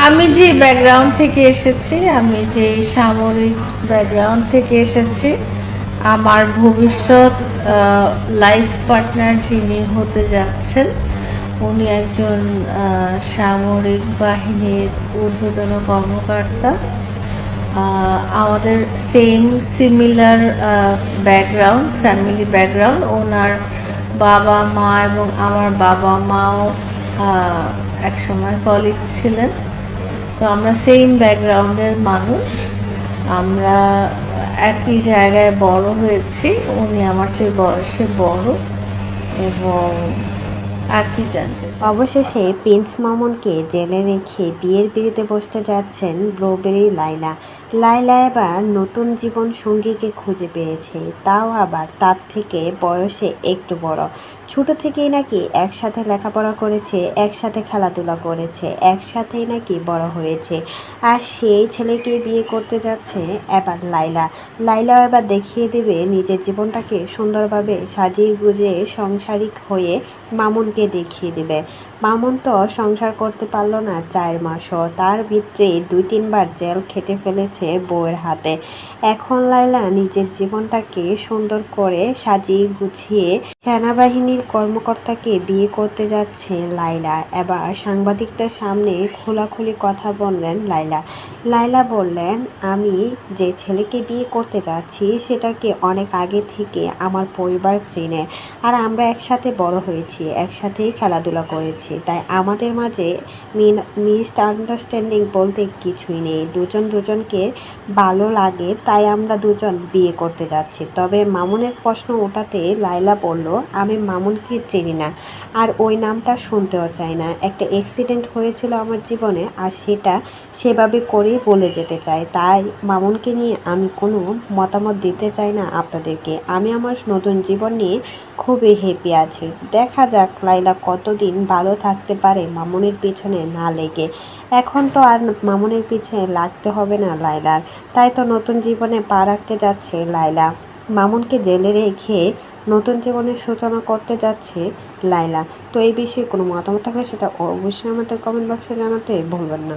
আমি যে ব্যাকগ্রাউন্ড থেকে এসেছি, আমি যে সামরিক ব্যাকগ্রাউন্ড থেকে এসেছি, আমার ভবিষ্যৎ লাইফ পার্টনার যিনি হতে যাচ্ছেন উনি একজন সামরিক বাহিনীর ঊর্ধ্বতন কর্মকর্তা। আমাদের সিমিলার ব্যাকগ্রাউন্ড, ফ্যামিলি ব্যাকগ্রাউন্ড। ওনার বাবা মা এবং আমার বাবা মাও একসময় কলিগ ছিলেন। তো আমরা সেম ব্যাকগ্রাউন্ডের মানুষ, আমরা একই জায়গায় বড় হয়েছি। উনি আমার চেয়ে বয়সে বড় এবং আর কি জানতে চাই। অবশেষে প্রিন্স মামুনকে জেলে রেখে বিয়ের পিঁড়িতে বসতে যাচ্ছেন ব্লুবেরি লায়লা। লায়লা এবার নতুন জীবন সঙ্গীকে খুঁজে পেয়েছে, তাও আবার তার থেকে বয়সে একটু বড়। ছোট থেকেই নাকি একসাথে লেখাপড়া করেছে, একসাথে খেলাধুলা করেছে, একসাথেই নাকি বড় হয়েছে। আর সেই ছেলেকে বিয়ে করতে যাচ্ছে এবার লায়লা। লায়লাও এবার দেখিয়ে দেবে নিজের জীবনটাকে সুন্দরভাবে সাজিয়ে গুজিয়ে সাংসারিক হয়ে মামুনকে দেখিয়ে দেবে। মামুন তো সংসার করতে পারলো না 4 মাসও, তার ভিতরে 2-3 বার জেল খেটে ফেলেছে বউয়ের হাতে। এখন লায়লা নিজের জীবনটাকে সুন্দর করে সাজিয়ে গুছিয়ে সেনাবাহিনীর কর্মকর্তাকে বিয়ে করতে যাচ্ছে লায়লা। এবার সাংবাদিকদের সামনে খোলাখুলি কথা বললেন লায়লা। লায়লা বললেন, আমি যে ছেলেকে বিয়ে করতে যাচ্ছি সেটাকে অনেক আগে থেকে আমার পরিবার চেনে, আর আমরা একসাথে বড় হয়েছি, একসাথেই খেলাধুলা করেছি, তাই আমাদের মাঝে মিসআন্ডারস্ট্যান্ডিং বলতে কিছুই নেই। দুজন দুজনকে ভালো লাগে, তাই আমরা দুজন বিয়ে করতে যাচ্ছি। তবে মামুনের প্রশ্ন ওঠাতে লায়লা বলল, আমি মামুনকে চিনি না, আর ওই নামটা শুনতেও চাই না। একটা অ্যাক্সিডেন্ট হয়েছিল আমার জীবনে, আর সেটা সেভাবে করেই বলে যেতে চাই। তাই মামুনকে নিয়ে আমি কোনো মতামত দিতে চাই না আপনাদেরকে। আমি আমার নতুন জীবন নিয়ে খুবই হ্যাপি আছি। দেখা যাক লায়লা কতদিন ভালো থাকতে পারে মামুনের পিছনে না লেগে। এখন তো আর মামুনের পিছনে লাগতে হবে না লায়লার, তাই তো নতুন জীবনে পা রাখতে যাচ্ছে লায়লা। মামুনকে জেলে রেখে নতুন জীবনের সূচনা করতে যাচ্ছে লায়লা। তো এই বিষয়ে কোনো মতামত থাকলে সেটা অবশ্যই আমাদের কমেন্ট বক্সে জানাতে ভুলবেন না।